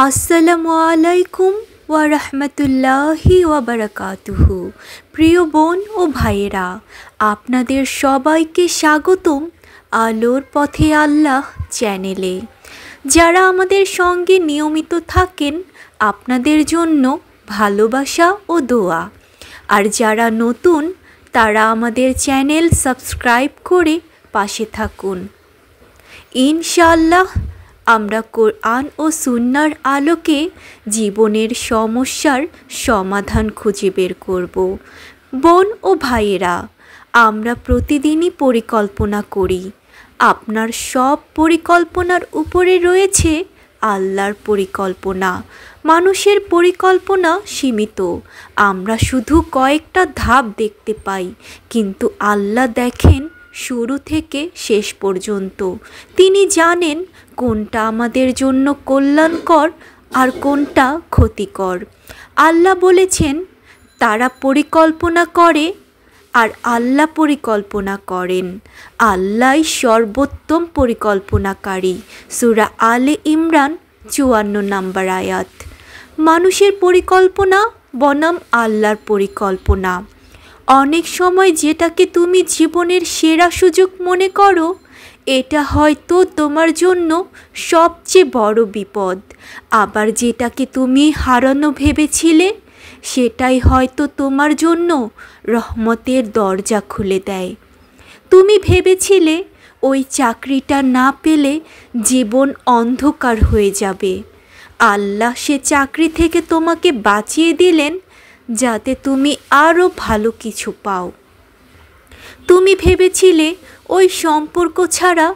আসসালামু আলাইকুম ওয়া রাহমাতুল্লাহি ওয়া বারাকাতুহু। প্রিয় বোন ও ভাইয়েরা, আপনাদের সবাইকে স্বাগতম আলোর পথে আল্লাহ চ্যানেলে। যারা আমাদের সঙ্গে নিয়মিত থাকেন, আপনাদের জন্য ভালোবাসা ও দোয়া। আর যারা নতুন, তারা আমাদের চ্যানেল সাবস্ক্রাইব করে পাশে থাকুন। ইনশাআল্লাহ আমরা কোরআন ও সুন্নাহর আলোকে জীবনের সমস্যার সমাধান খুঁজে বের করব। বোন ও ভাইয়েরা, আমরা প্রতিদিনই পরিকল্পনা করি। আপনার সব পরিকল্পনার উপরে রয়েছে আল্লাহর পরিকল্পনা। মানুষের পরিকল্পনা সীমিত, আমরা শুধু কয়েকটা ধাপ দেখতে পাই, কিন্তু আল্লাহ দেখেন শুরু থেকে শেষ পর্যন্ত। তিনি জানেন কোনটা আমাদের জন্য কল্যাণকর আর কোনটা ক্ষতিকর। আল্লাহ বলেছেন, তারা পরিকল্পনা করে আর আল্লাহ পরিকল্পনা করেন। আল্লাহই সর্বোত্তম পরিকল্পনাকারী। সূরা আলে ইমরান 54 নম্বর আয়াত। মানুষের পরিকল্পনা বনাম আল্লাহর পরিকল্পনা। অনেক সময় যেটাকে তুমি জীবনের সেরা সুযোগ মনে করো, এটা হয়তো তোমার জন্য সবচেয়ে বড় বিপদ। আবার যেটাকে তুমি হারানো ভেবেছিলে, সেটাই হয়তো তোমার জন্য রহমতের দরজা খুলে দেয়। তুমি ভেবেছিলে ওই চাকরিটা না পেলে জীবন অন্ধকার হয়ে যাবে। আল্লাহ সে চাকরি থেকে তোমাকে বাঁচিয়ে দিলেন যাতে তুমি আরও ভালো কিছু পাও। তুমি ভেবেছিলে ওই সম্পর্ক ছাড়া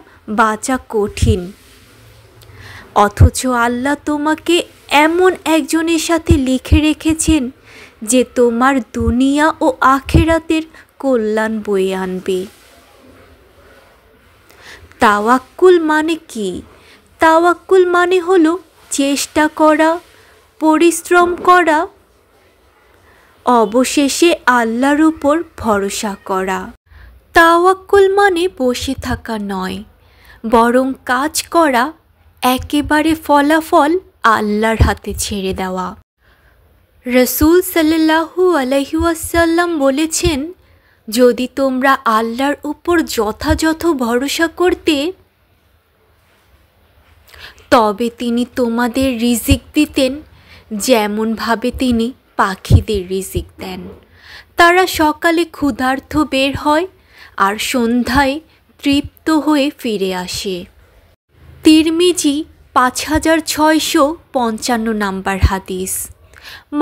বাঁচা কঠিন, অথচ আল্লাহ তোমাকে এমন একজনের সাথে লিখে রেখেছেন যে তোমার দুনিয়া ও আখিরাতের কল্যাণ বয়ে আনবে। তাওয়াক্কুল মানে কি? তাওয়াক্কুল মানে হলো চেষ্টা করা, পরিশ্রম করা, অবশেষে আল্লাহর উপর ভরসা করা। তাওয়াক্কুল মানে বসে থাকা নয়, বরং কাজ করা, একেবারে ফলাফল আল্লাহর হাতে ছেড়ে দেওয়া। রাসূল সাল্লাল্লাহু আলাইহি ওয়াসাল্লাম বলেছেন, যদি তোমরা আল্লাহর উপর যথাযথ ভরসা করতে, তবে তিনি তোমাদের রিজিক দিতেন যেমনভাবে তিনি পাখিদের রিজিক দেন। তারা সকালে ক্ষুধার্ত বের হয় আর সন্ধ্যায় তৃপ্ত হয়ে ফিরে আসে। তিরমিজি 5655 নম্বর হাদিস।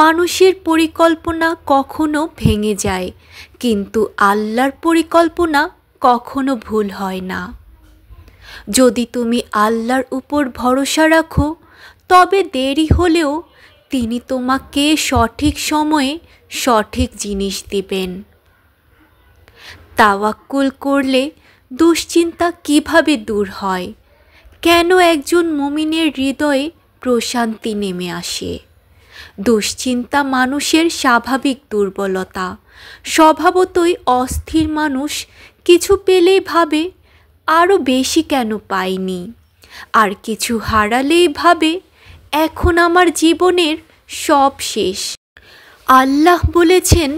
মানুষের পরিকল্পনা কখনো ভেঙে যায়, কিন্তু আল্লাহর পরিকল্পনা কখনো ভুল হয় না। যদি তুমি আল্লাহর উপর ভরসা রাখো, তবে দেরি হলেও তিনি তোমাকে সঠিক সময়ে সঠিক জিনিস দিবেন। তাওয়াক্কুল করলে দুশ্চিন্তা কিভাবে দূর হয়? কেন একজন মুমিনের হৃদয়ে প্রশান্তি নেমে আসে? দুশ্চিন্তা মানুষের স্বাভাবিক দুর্বলতা। স্বভাবতই অস্থির মানুষ কিছু পেলেই ভাবে আরও বেশি কেন পাইনি, আর কিছু হারালেই ভাবে এখন আমার জীবনের সব শেষ। আল্লাহ বলেছেন,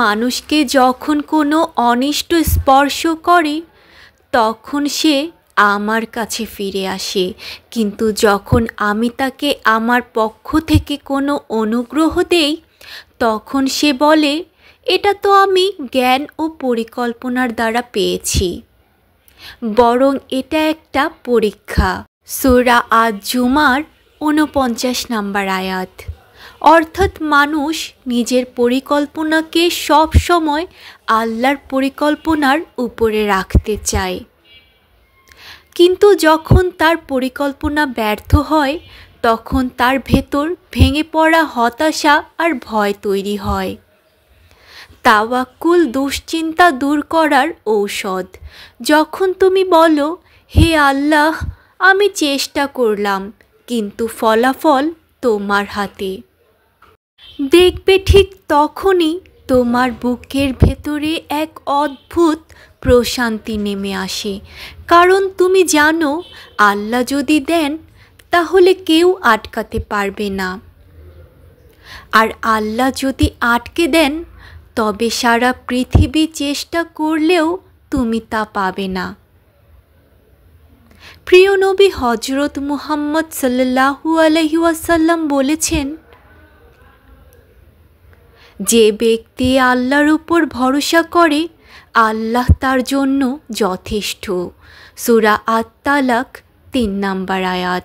মানুষকে যখন কোনো অনিষ্ট স্পর্শ করে তখন সে আমার কাছে ফিরে আসে, কিন্তু যখন আমি তাকে আমার পক্ষ থেকে কোনো অনুগ্রহ দেই তখন সে বলে, এটা তো আমি জ্ঞান ও পরিকল্পনার দ্বারা পেয়েছি। বরং এটা একটা পরীক্ষা। সূরা আজ-জুমার 49 নম্বর আয়াত। অর্থাৎ মানুষ নিজের পরিকল্পনাকে সব সময় আল্লাহর পরিকল্পনার উপরে রাখতে চায়, কিন্তু যখন তার পরিকল্পনা ব্যর্থ হয় তখন তার ভেতর ভেঙে পড়া হতাশা আর ভয় তৈরি হয়। তাওয়াক্কুল দুশ্চিন্তা দূর করার ঔষধ। যখন তুমি বলো, হে আল্লাহ, আমি চেষ্টা করলাম, কিন্তু ফলাফল তোমার হাতে, দেখবে ঠিক তখনই তোমার বুকের ভেতরে এক অদ্ভুত প্রশান্তি নেমে আসে। কারণ তুমি জানো, আল্লাহ যদি দেন তাহলে কেউ আটকাতে পারবে না। আর আল্লাহ যদি আটকে দেন তবে সারা পৃথিবী চেষ্টা করলেও তুমি তা পাবে না। প্রিয় নবী হযরত মুহাম্মদ সাল্লাল্লাহু আলাইহি ওয়াসাল্লাম বলেছেন, যে ব্যক্তি আল্লাহর উপর ভরসা করে আল্লাহ তার জন্য যথেষ্ট। সূরা আত-তালাক ৩ নম্বর আয়াত।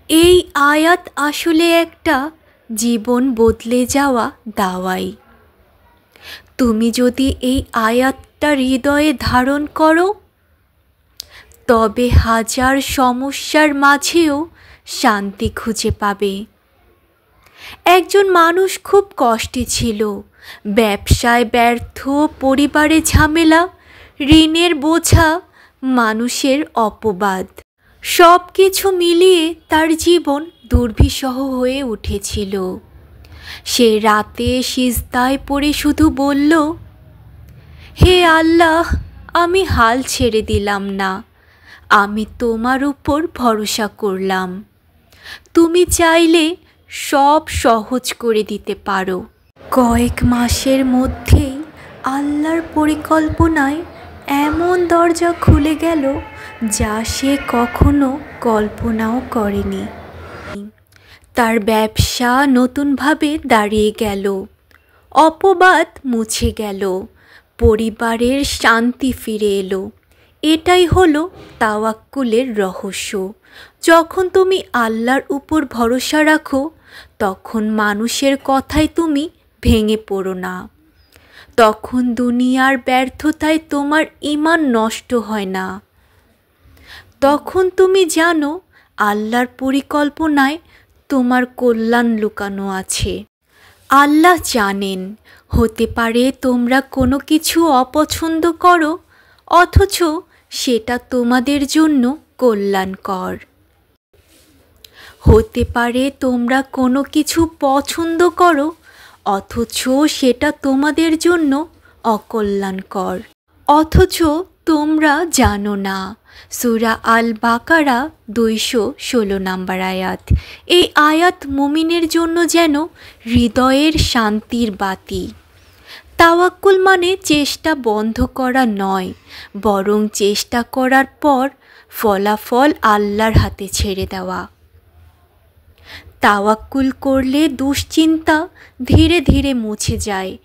এই আয়াত আসলে একটা জীবন বদলে যাওয়া দাওয়াই। তুমি যদি এই আয়াতটা হৃদয়ে ধারণ করো তবে হাজার সমস্যার মাঝেও শান্তি খুঁজে পাবে। একজন মানুষ খুব কষ্টে ছিল, ব্যবসায় ব্যর্থ, পরিবারে ঝামেলা, ঋণের বোঝা, মানুষের অপবাদ, সব কিছু মিলিয়ে তার জীবন দুর্বিষহ হয়ে উঠেছিল। সে রাতে সিজদায় পড়ে শুধু বলল, হে আল্লাহ, আমি হাল ছেড়ে দিলাম না, আমি তোমার উপর ভরসা করলাম। তুমি চাইলে সব সহজ করে দিতে পারো। কয়েক মাসের মধ্যেই আল্লাহর পরিকল্পনায় এমন দরজা খুলে গেল যা সে কখনো কল্পনাও করেনি। তার ব্যবসা নতুনভাবে দাঁড়িয়ে গেল, অপবাদ মুছে গেল, পরিবারের শান্তি ফিরে এলো। এটাই হলো তাওয়াক্কুলের রহস্য। যখন তুমি আল্লাহর উপর ভরসা রাখো তখন মানুষের কথায় তুমি ভেঙে পড়ো না। তখন দুনিয়ার ব্যর্থতায় তোমার ঈমান নষ্ট হয় না। তখন তুমি জানো আল্লাহর পরিকল্পনায় তোমার কল্যাণ লুকানো আছে। আল্লাহ জানেন, হতে পারে তোমরা কোনো কিছু অপছন্দ করো অথচ সেটা তোমাদের জন্য কল্যাণকর। হতে পারে তোমরা কোনো কিছু পছন্দ করো অথচ সেটা তোমাদের জন্য অকল্যাণকর, অথচ তোমরা জানো না। সূরা আল বাকারা ২১৬ নম্বর আয়াত। এই আয়াত মুমিনের জন্য যেন হৃদয়ের শান্তির বাতি। তাওয়াক্কুল মানে চেষ্টা বন্ধ করা নয়, বরং চেষ্টা করার পর ফলাফল আল্লাহর হাতে ছেড়ে দেওয়া। তাওয়াক্কুল করলে দুশ্চিন্তা ধীরে ধীরে মুছে যায়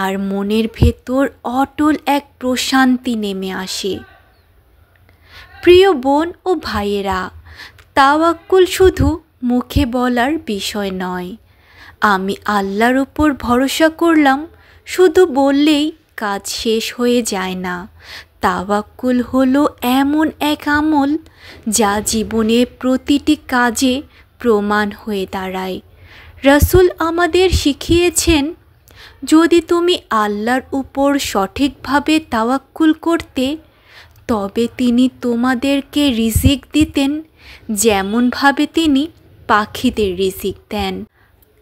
আর মনের ভেতর অটল এক প্রশান্তি নেমে আসে। প্রিয় বোন ও ভাইয়েরা, তাওয়াক্কুল শুধু মুখে বলার বিষয় নয়। আমি আল্লাহর উপর ভরসা করলাম শুধু বললেই কাজ শেষ হয়ে যায় না। তাওয়াক্কুল হলো এমন এক আমল যা জীবনের প্রতিটি কাজে প্রমাণ হয়ে দাঁড়ায়। রাসূল আমাদের শিখিয়েছেন, যদি তুমি আল্লাহর উপর সঠিকভাবে তাওয়াক্কুল করতে তবে তিনি তোমাদেরকে রিজিক দিতেন যেমনভাবে তিনি পাখিদের রিজিক দেন।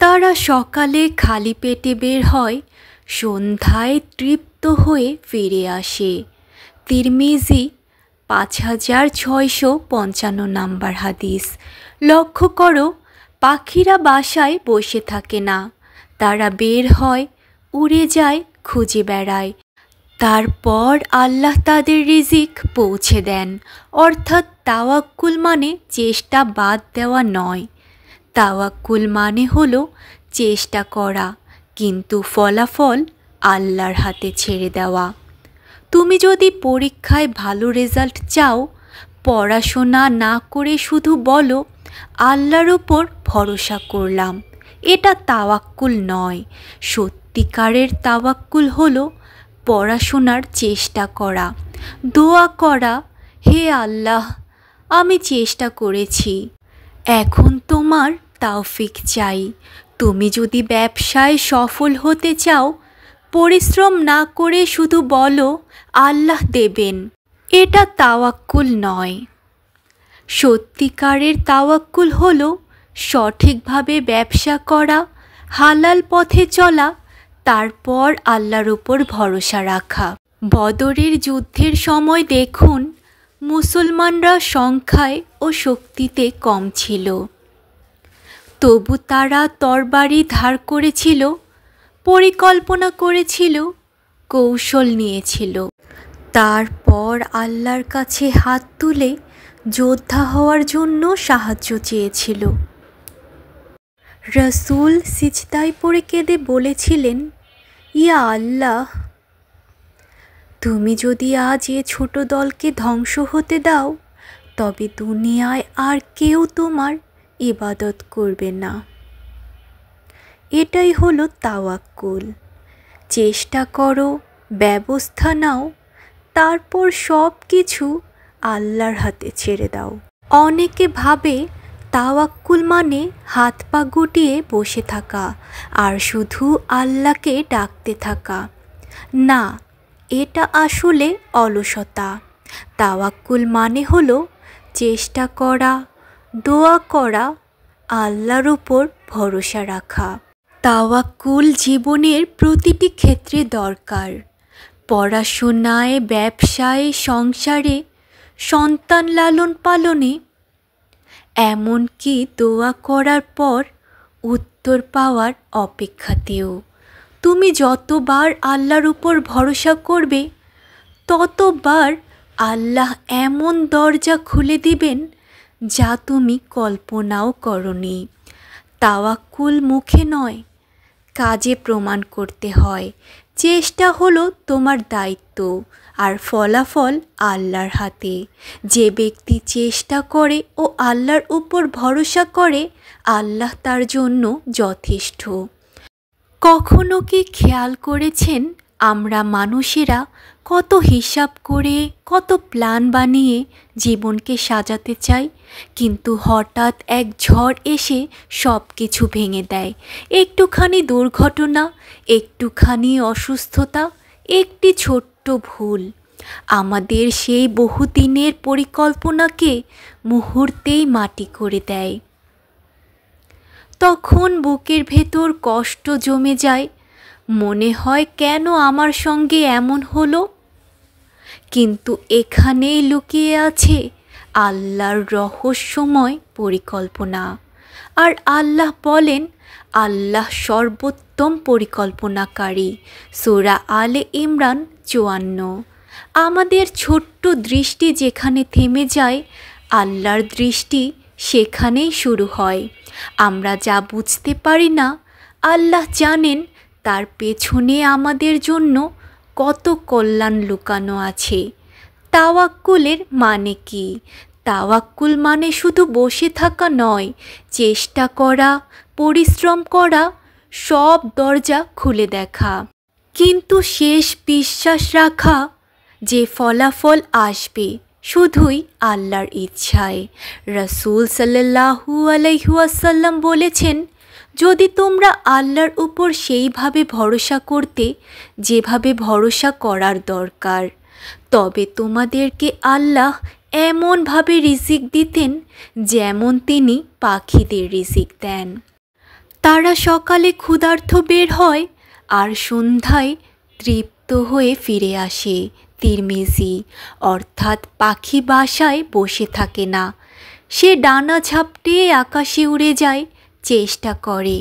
তারা সকালে খালি পেটে বের হয়, সন্ধ্যায় তৃপ্ত হয়ে ফিরে আসে। তিরমিজি ৫৬৫৫ নম্বর হাদিস। লক্ষ্য করো, পাখিরা বাসায় বসে থাকে না, তারা বের হয়, উড়ে যায়, খুঁজে বেড়ায়। তারপর আল্লাহ তাদের রিজিক পৌঁছে দেন। অর্থাৎ তাওয়াক্কুল মানে চেষ্টা বাদ দেওয়া নয়। তাওয়াক্কুল মানে হলো চেষ্টা করা কিন্তু ফলাফল আল্লাহর হাতে ছেড়ে দেওয়া। তুমি যদি পরীক্ষায় ভালো রেজাল্ট চাও, পড়াশোনা না করে শুধু বলো আল্লাহর উপর ভরসা করলাম, এটা তাওয়াক্কুল নয়। সত্যিকারের তাওয়াক্কুল হলো পড়াশোনার চেষ্টা করা, দোয়া করা, হে আল্লাহ, আমি চেষ্টা করেছি, এখন তোমার তাওফিক চাই। তুমি যদি ব্যবসায় সফল হতে চাও, পরিশ্রম না করে শুধু বলো আল্লাহ দেবেন, এটা তাওয়াক্কুল নয়। সত্যিকারের তাওয়াক্কুল হলো সঠিকভাবে ব্যবসা করা, হালাল পথে চলা, তারপর আল্লাহর উপর ভরসা রাখা। বদরের যুদ্ধের সময় দেখুন, মুসলমানরা সংখ্যায় ও শক্তিতে কম ছিল, তবু তারা তরবারি ধার করেছিল, পরিকল্পনা করেছিল, কৌশল নিয়েছিল। তারপর আল্লাহর কাছে হাত তুলে যোদ্ধা হওয়ার জন্য সাহায্য চেয়েছিল। রাসূল সিজদায় পড়ে কেঁদে বলেছিলেন, ইয়া আল্লাহ, তুমি যদি আজ এ ছোট দলকে ধ্বংস হতে দাও, তবে দুনিয়ায় আর কেউ তোমার ইবাদত করবে না। এটাই হলো তাওয়াক্কুল। চেষ্টা করো, ব্যবস্থা নাও, তারপর সব কিছু আল্লাহর হাতে ছেড়ে দাও। অনেকে ভাবে তাওয়াক্কুল মানে হাত পা গুটিয়ে বসে থাকা আর শুধু আল্লাহকে ডাকতে থাকা। না, এটা আসলে অলসতা। তাওয়াক্কুল মানে হলো চেষ্টা করা, দোয়া করা, আল্লাহর উপর ভরসা রাখা। তাওয়াক্কুল জীবনের প্রতিটি ক্ষেত্রে দরকার। পড়াশোনায়, ব্যবসায়, সংসারে, সন্তান লালন পালনে, এমনকি দোয়া করার পর উত্তর পাওয়ার অপেক্ষাতেও। তুমি যতবার আল্লাহর উপর ভরসা করবে, ততবার আল্লাহ এমন দরজা খুলে দিবেন যা তুমি কল্পনাও করনি। তাওয়াক্কুল মুখে নয়, কাজে প্রমাণ করতে হয়। চেষ্টা হলো তোমার দায়িত্ব, আর ফলাফল আল্লাহর হাতে। যে ব্যক্তি চেষ্টা করে ও আল্লাহর উপর ভরসা করে, আল্লাহ তার জন্য যথেষ্ট। কখনো কি খেয়াল করেছেন, আমরা মানুষেরা কত হিসাব করে, কত প্ল্যান বানিয়ে জীবনকে সাজাতে চাই, কিন্তু হঠাৎ এক ঝড় এসে সব কিছু ভেঙে দেয়। একটুখানি দুর্ঘটনা, একটুখানি অসুস্থতা, একটি ছোট্ট ভুল আমাদের সেই বহুদিনের পরিকল্পনাকে মুহূর্তেই মাটি করে দেয়। তখন বুকের ভেতর কষ্ট জমে যায়, মনে হয় কেন আমার সঙ্গে এমন হলো। কিন্তু এখানেই লুকিয়ে আছে আল্লাহর রহস্যময় পরিকল্পনা। আর আল্লাহ বলেন, আল্লাহ সর্বোত্তম পরিকল্পনাকারী। সূরা আলে ইমরান 54। আমাদের ছোট্ট দৃষ্টি যেখানে থেমে যায়, আল্লাহর দৃষ্টি সেখানেই শুরু হয়। আমরা যা বুঝতে পারি না, আল্লাহ জানেন তার পেছনে আমাদের জন্য কত কল্যাণ লুকানো আছে। তাওয়াক্কুলের মানে কি? তাওয়াক্কুল মানে শুধু বসে থাকা নয়, চেষ্টা করা, পরিশ্রম করা, সব দরজা খুলে দেখা, কিন্তু শেষ বিশ্বাস রাখা যে ফলাফল আসবে শুধুই আল্লাহর ইচ্ছায়। রাসূল সাল্লাল্লাহু আলাইহি ওয়াসাল্লাম বলেছেন, যদি তোমরা আল্লাহর উপর সেইভাবে ভরসা করতে যেভাবে ভরসা করার দরকার, তবে তোমাদেরকে আল্লাহ এমনভাবে রিজিক দিতেন যেমন তিনি পাখিদের রিজিক দেন। তারা সকালে ক্ষুধার্ত বের হয় আর সন্ধ্যায় তৃপ্ত হয়ে ফিরে আসে। তিরমিজি। অর্থাৎ পাখি বাসায় বসে থাকে না, সে ডানা ঝাপটে আকাশে উড়ে যায়, চেষ্টা করে,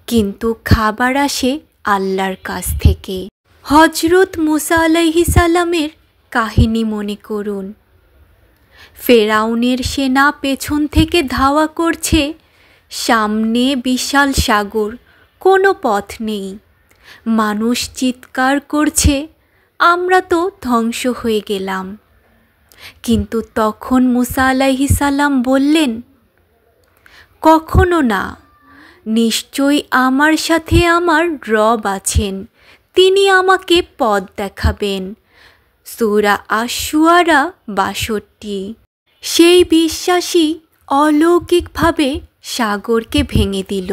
কিন্তু খাবার আসে আল্লাহর কাছ থেকে। হজরত মুসা আলাইহিস সালামের কাহিনী মনে করুন। ফেরাউনের সেনা পেছন থেকে ধাওয়া করছে, সামনে বিশাল সাগর, কোনো পথ নেই। মানুষ চিৎকার করছে, আমরা তো ধ্বংস হয়ে গেলাম। কিন্তু তখন মুসা আলাইহিস সালাম বললেন, কখনো না, নিশ্চয়ই আমার সাথে আমার রব আছেন, তিনি আমাকে পথ দেখাবেন। সূরা আশ-শুআরা ৬২। সেই বিশ্বাসই অলৌকিকভাবে সাগরকে ভেঙে দিল।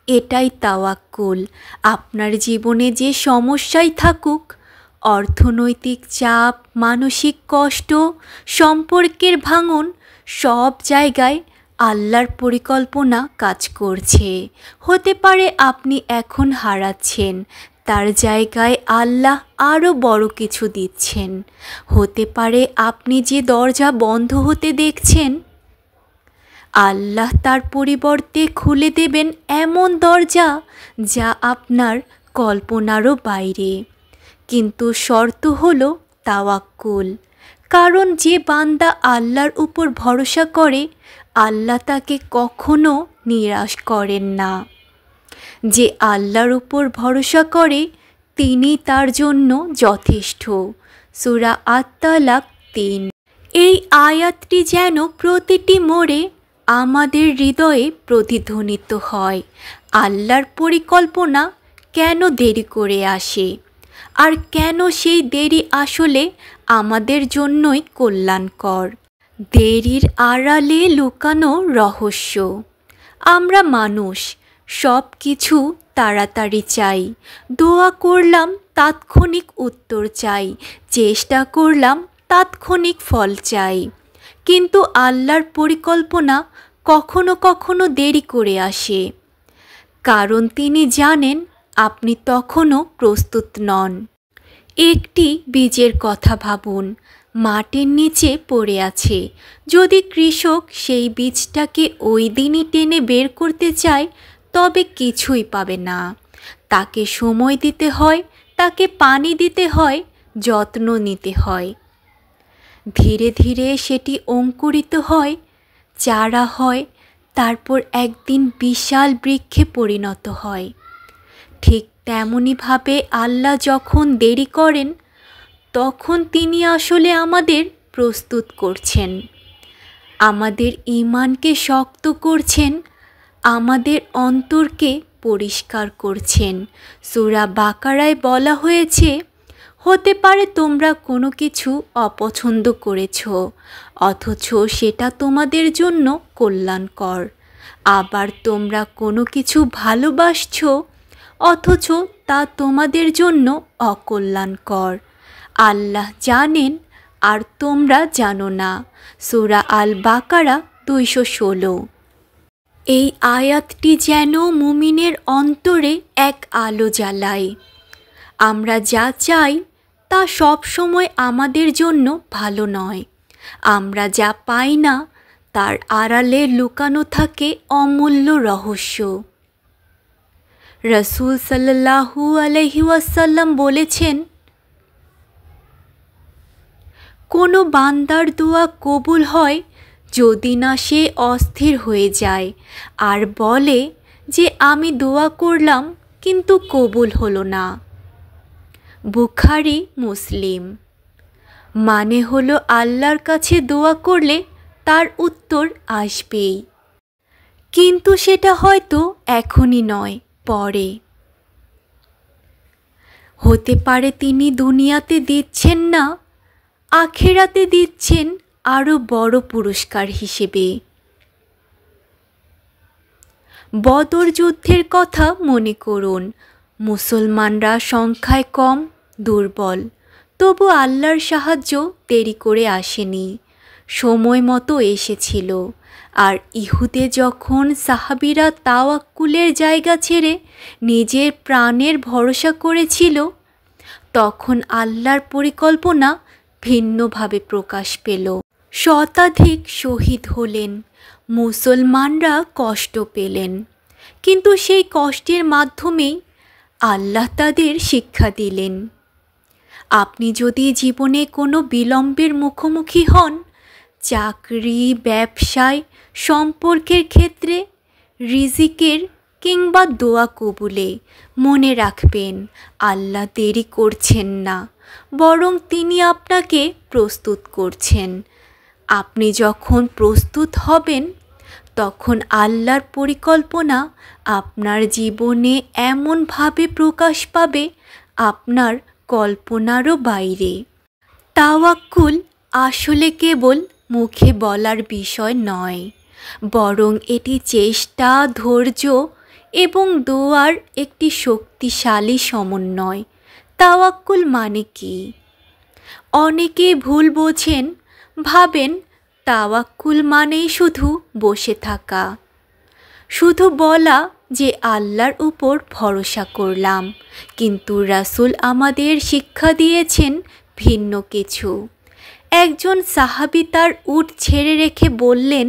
এটাই তাওয়াক্কুল। আপনার জীবনে যে সমস্যাই থাকুক, অর্থনৈতিক চাপ, মানসিক কষ্ট, সম্পর্কের ভাঙন, সব জায়গায় আল্লাহর পরিকল্পনা কাজ করছে। হতে পারে আপনি এখন হারাচ্ছেন, তার জায়গায় আল্লাহ আরও বড় কিছু দিচ্ছেন। হতে পারে আপনি যে দরজা বন্ধ হতে দেখছেন, আল্লাহ তার পরিবর্তে খুলে দেবেন এমন দরজা যা আপনার কল্পনারও বাইরে। কিন্তু শর্ত হলো তাওয়াক্কুল। কারণ যে বান্দা আল্লাহর উপর ভরসা করে, আল্লাহ তাকে কখনো নিরাশ করেন না। যে আল্লাহর উপর ভরসা করে তিনি তার জন্য যথেষ্ট। সূরা আত-তালাক ৩। এই আয়াতটি যেন প্রতিটি মোড়ে আমাদের হৃদয়ে প্রতিধ্বনিত হয়। আল্লাহর পরিকল্পনা কেন দেরি করে আসে, আর কেন সেই দেরি আসলে আমাদের জন্যই কল্যাণকর। দেরির আড়ালে লুকানো রহস্য। আমরা মানুষ, সব কিছু তাড়াতাড়ি চাই। দোয়া করলাম তাৎক্ষণিক উত্তর চাই, চেষ্টা করলাম তাৎক্ষণিক ফল চাই। কিন্তু আল্লাহর পরিকল্পনা কখনো কখনো দেরি করে আসে, কারণ তিনি জানেন আপনি তখনও প্রস্তুত নন। একটি বীজের কথা ভাবুন, মাটির নিচে পড়ে আছে। যদি কৃষক সেই বীজটাকে ওই দিনই টেনে বের করতে চায়, তবে কিছুই পাবে না। তাকে সময় দিতে হয়, তাকে পানি দিতে হয়, যত্ন নিতে হয়। ধীরে ধীরে সেটি অঙ্কুরিত হয়, চারা হয়, তারপর একদিন বিশাল বৃক্ষে পরিণত হয়। ঠিক তেমনইভাবে আল্লাহ যখন দেরি করেন, তখন তিনি আসলে আমাদের প্রস্তুত করছেন, আমাদের ঈমানকে শক্ত করছেন, আমাদের অন্তরকে পরিষ্কার করছেন। সূরা বাকারায় বলা হয়েছে, হতে পারে তোমরা কোনো কিছু অপছন্দ করেছ, অথচ সেটা তোমাদের জন্য কল্যাণকর। আবার তোমরা কোনো কিছু ভালোবাসছ, অথচ তা তোমাদের জন্য অকল্যাণকর। আল্লাহ জানেন আর তোমরা জানো না। সূরা আল বাকারা ২১৬। এই আয়াতটি যেন মুমিনের অন্তরে এক আলো জ্বালায়। আমরা যা চাই তা সব সময় আমাদের জন্য ভালো নয়। আমরা যা পাই না তার আড়ালে লুকানো থাকে অমূল্য রহস্য। রাসূল সাল্লাল্লাহু আলাইহি ওয়াসাল্লাম বলেছেন, কোনো বান্দার দোয়া কবুল হয় যদি না সে অস্থির হয়ে যায় আর বলে যে আমি দোয়া করলাম কিন্তু কবুল হলো না। বুখারী, মুসলিম। মানে হলো আল্লাহর কাছে দোয়া করলে তার উত্তর আসবেই, কিন্তু সেটা হয়তো এখনই নয়, পরে। হতে পারে তিনি দুনিয়াতে দিচ্ছেন না, আখিরাতে দিচ্ছেন আরও বড় পুরস্কার হিসেবে। বদর যুদ্ধের কথা মনে করুন। মুসলমানরা সংখ্যায় কম, দুর্বল, তবু আল্লাহর সাহায্য দেরি করে আসেনি, সময় মতো এসেছিল। আর ইহুদে যখন সাহাবীরা তাওয়াক্কুলের জায়গা ছেড়ে নিজের প্রাণের ভরসা করেছিল, তখন আল্লাহর পরিকল্পনা ভিন্নভাবে প্রকাশ পেল। শতাধিক শহীদ হলেন, মুসলমানরা কষ্ট পেলেন, কিন্তু সেই কষ্টের মাধ্যমেই আল্লাহ তাদের শিক্ষা দিলেন। আপনি যদি জীবনে কোনো বিলম্বের মুখোমুখি হন, চাকরি, ব্যবসায়, সম্পর্কের ক্ষেত্রে, রিজিকের কিংবা দোয়া কবুলে, মনে রাখবেন আল্লাহ দেরি করছেন না, বরং তিনি আপনাকে প্রস্তুত করছেন। আপনি যখন প্রস্তুত হবেন, তখন আল্লাহর পরিকল্পনা আপনার জীবনে এমনভাবে প্রকাশ পাবে আপনার কল্পনারও বাইরে। তাওয়াক্কুল আসলে কেবল মুখে বলার বিষয় নয়, বরং এটি চেষ্টা, ধৈর্য এবং দোয়ার একটি শক্তিশালী সমন্বয়। তাওয়াক্কুল মানে কি? অনেকে ভুল বোঝেন, ভাবেন তাওয়াক্কুল মানেই শুধু বসে থাকা, শুধু বলা যে আল্লাহর উপর ভরসা করলাম। কিন্তু রাসূল আমাদের শিক্ষা দিয়েছেন ভিন্ন কিছু। একজন সাহাবী তার উট ছেড়ে রেখে বললেন,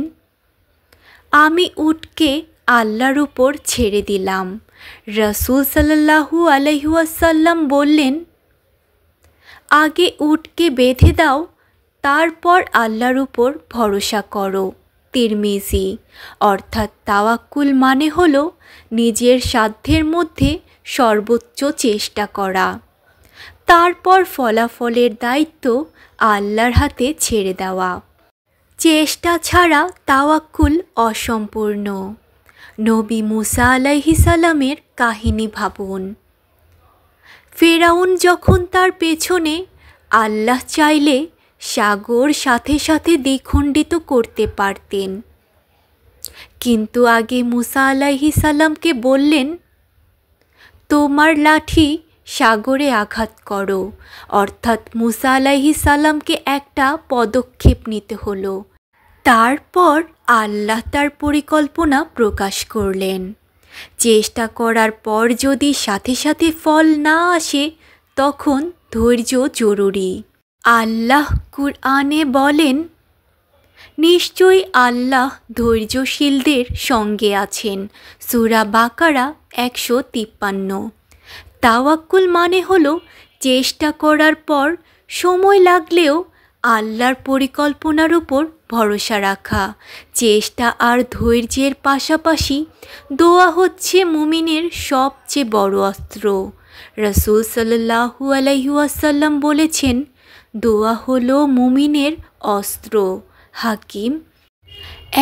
আমি উটকে আল্লাহর উপর ছেড়ে দিলাম। রাসূল সাল্লাল্লাহু আলাইহি ওয়াসাল্লাম বললেন, আগে উটকে বেঁধে দাও, তারপর আল্লাহর উপর ভরসা করো। তিরমিজি। অর্থাৎ তাওয়াক্কুল মানে হলো নিজের সাধ্যের মধ্যে সর্বোচ্চ চেষ্টা করা, তারপর ফলাফলের দায়িত্ব আল্লাহর হাতে ছেড়ে দেওয়া। চেষ্টা ছাড়া তাওয়াক্কুল অসম্পূর্ণ। নবী মুসা আলাইহিস সালামের কাহিনী ভাবুন। ফেরাউন যখন তার পেছনে আল্লাহ চাইলে সাগর সাথে সাথে দ্বিখণ্ডিত করতে পারতেন, কিন্তু আগে মুসা আলাইহিস সালামকে বললেন, তোমার লাঠি সাগরে আঘাত করো। অর্থাৎ মুসা আলাইহিস সালামকে একটা পদক্ষেপ নিতে হলো। তারপর আল্লাহ তার পরিকল্পনা প্রকাশ করলেন। চেষ্টা করার পর যদি সাথে সাথে ফল না আসে, তখন ধৈর্য জরুরি। আল্লাহ কুরআনে বলেন, নিশ্চয়ই আল্লাহ ধৈর্যশীলদের সঙ্গে আছেন। সূরা বাকারা 153। তাওয়াক্কুল মানে হলো চেষ্টা করার পর সময় লাগলেও আল্লাহর পরিকল্পনার উপর ভরসা রাখা। চেষ্টা আর ধৈর্যের পাশাপাশি দোয়া হচ্ছে মুমিনের সবচেয়ে বড় অস্ত্র। রাসূল সাল্লাল্লাহু আলাইহি ওয়াসাল্লাম বলেছেন, দোয়া হলো মুমিনের অস্ত্র। হাকিম।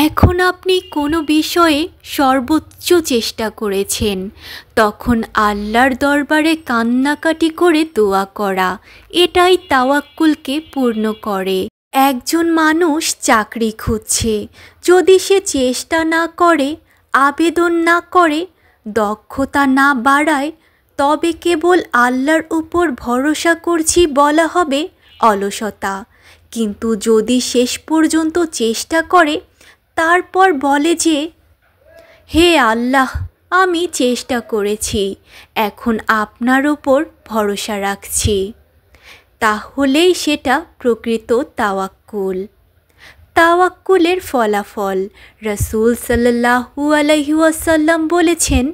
এখন আপনি কোনো বিষয়ে সর্বোচ্চ চেষ্টা করেছেন, তখন আল্লাহর দরবারে কান্নাকাটি করে দোয়া করা, এটাই তাওয়াক্কুলকে পূর্ণ করে। একজন মানুষ চাকরি খুঁজছে, যদি সে চেষ্টা না করে, আবেদন না করে, দক্ষতা না বাড়ায়, তবে কেবল আল্লাহর উপর ভরসা করছি বলা হবে অলসতা। কিন্তু যদি শেষ পর্যন্ত চেষ্টা করে, তারপর বলে যে, হে আল্লাহ, আমি চেষ্টা করেছি, এখন আপনার ওপর ভরসা রাখছি, তাহলেই সেটা প্রকৃত তাওয়াক্কুল। তাওয়াক্কুলের ফলাফল। রাসূল সাল্লাল্লাহু আলাইহি ওয়াসাল্লাম বলেছেন,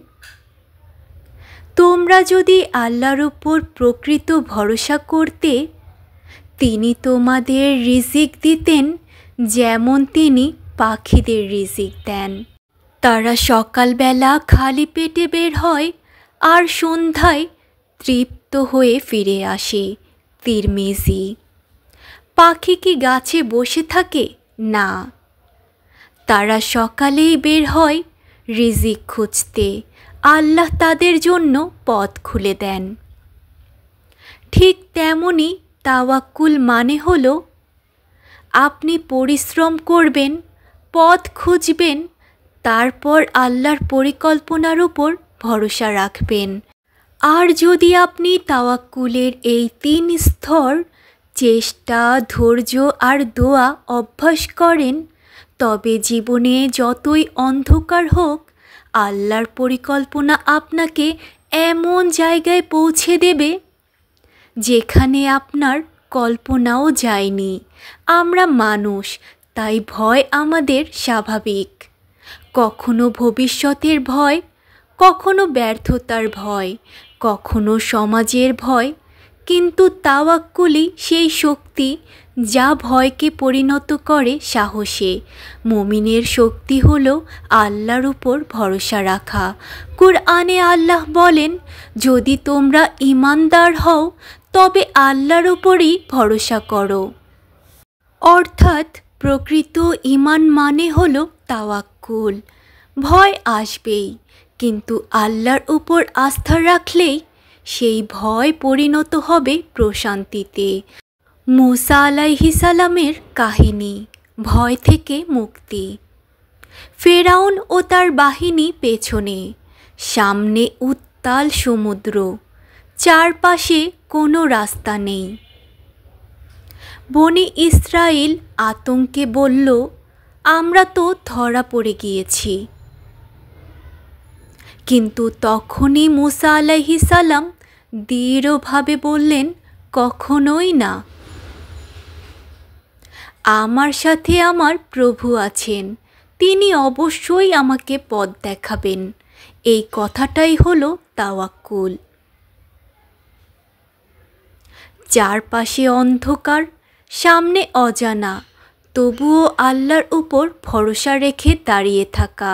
তোমরা যদি আল্লাহর উপর প্রকৃত ভরসা করতে, তিনি তোমাদের রিজিক দিতেন যেমন তিনি পাখিদের রিজিক দেন। তারা সকালবেলা খালি পেটে বের হয় আর সন্ধ্যায় তৃপ্ত হয়ে ফিরে আসে। তিরমিজি। পাখি কি গাছে বসে থাকে? না, তারা সকালেই বের হয় রিজিক খুঁজতে, আল্লাহ তাদের জন্য পথ খুলে দেন। ঠিক তেমনি তাওয়াক্কুল মানে হলো আপনি পরিশ্রম করবেন, পথ খুঁজবেন, তারপর আল্লাহর পরিকল্পনার উপর ভরসা রাখবেন। আর যদি আপনি তাওয়াক্কুলের এই 3 স্তর চেষ্টা, ধৈর্য আর দোয়া অভ্যাস করেন, তবে জীবনে যতই অন্ধকার হোক, আল্লাহর পরিকল্পনা আপনাকে এমন জায়গায় পৌঁছে দেবে যেখানে আপনার কল্পনাও যায়নি। আমরা মানুষ, তাই ভয় আমাদের স্বাভাবিক। কখনো ভবিষ্যতের ভয়, কখনো ব্যর্থতার ভয়, কখনো সমাজের ভয়, কিন্তু তাওয়াক্কুলই সেই শক্তি যা ভয়কে পরিণত করে সাহসে। মুমিনের শক্তি হলো আল্লাহর উপর ভরসা রাখা। কুরআনে আল্লাহ বলেন, যদি তোমরা ঈমানদার হও তবে আল্লাহর উপরই ভরসা করো। অর্থাৎ প্রকৃত ঈমান মানে হলো তাওয়াক্কুল। ভয় আসবেই, কিন্তু আল্লাহর উপর আস্থা রাখলেই সেই ভয় পরিণত হবে প্রশান্তিতে। মুসা আলাইহিস সালামের কাহিনী। ভয় থেকে মুক্তি। ফেরাউন ও তার বাহিনী পেছনে, সামনে উত্তাল সমুদ্র, চারপাশে কোনো রাস্তা নেই। বনি ইসরাইল আতঙ্কে বলল, আমরা তো ধরা পড়ে গিয়েছি। কিন্তু তখনই মুসা আলাইহিস সালাম দৃঢ়ভাবে বললেন, কখনোই না। আমার সাথে আমার প্রভু আছেন, তিনি অবশ্যই আমাকে পথ দেখাবেন। এই কথাটাই হলো তাওয়াক্কুল। চারপাশে অন্ধকার, সামনে অজানা, তবুও আল্লাহর উপর ভরসা রেখে দাঁড়িয়ে থাকা।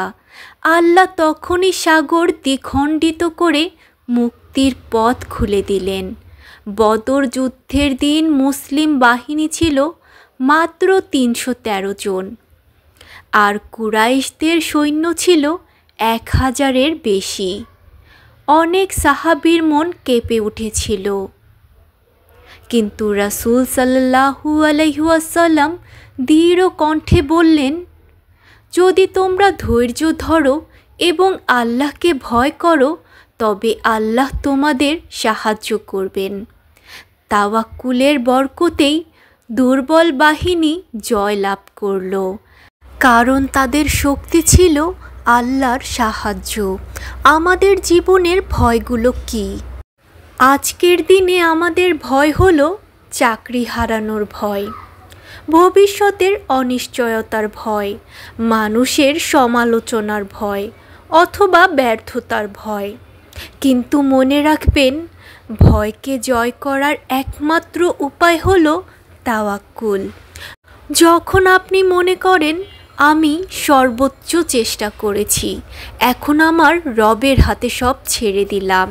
আল্লাহ তখনই সাগর দ্বিখণ্ডিত করে মুক্তির পথ খুলে দিলেন। বদর যুদ্ধের দিন মুসলিম বাহিনী ছিল মাত্র ৩১৩ জন, আর কুরাইশদের সৈন্য ছিল ১,০০০-এর বেশি। অনেক সাহাবীর মন কেঁপে উঠেছিল, কিন্তু রাসূল সাল্লাল্লাহু আলাইহি ওয়াসাল্লাম দৃঢ় কণ্ঠে বললেন, যদি তোমরা ধৈর্য ধরো এবং আল্লাহকে ভয় করো, তবে আল্লাহ তোমাদের সাহায্য করবেন। তাওয়াক্কুলের বরকতেই দুর্বল বাহিনী জয় লাভ করল, কারণ তাদের শক্তি ছিল আল্লাহর সাহায্য। আমাদের জীবনের ভয়গুলো কি? আজকের দিনে আমাদের ভয় হলো চাকরি হারানোর ভয়, ভবিষ্যতের অনিশ্চয়তার ভয়, মানুষের সমালোচনার ভয়, অথবা ব্যর্থতার ভয়। কিন্তু মনে রাখবেন, ভয়কে জয় করার একমাত্র উপায় হলো তাওয়াক্কুল। যখন আপনি মনে করেন আমি সর্বোচ্চ চেষ্টা করেছি, এখন আমার রবের হাতে সব ছেড়ে দিলাম,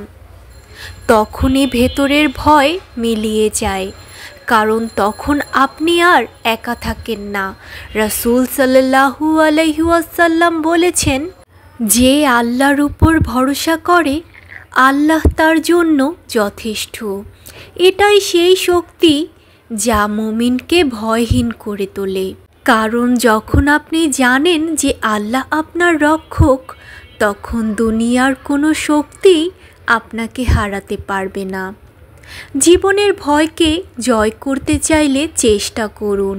তখনই ভেতরের ভয় মিলিয়ে যায়, কারণ তখন আপনি আর একা থাকেন না। রাসূল সাল্লাল্লাহু আলাইহি ওয়াসাল্লাম বলেছেন, যে আল্লাহর উপর ভরসা করে আল্লাহ তার জন্য যথেষ্ট। এটাই সেই শক্তি যা মুমিনকে ভয়হীন করে তোলে। কারণ যখন আপনি জানেন যে আল্লাহ আপনার রক্ষক, তখন দুনিয়ার কোনো শক্তি আপনাকে হারাতে পারবে না। জীবনের ভয়কে জয় করতে চাইলে চেষ্টা করুন,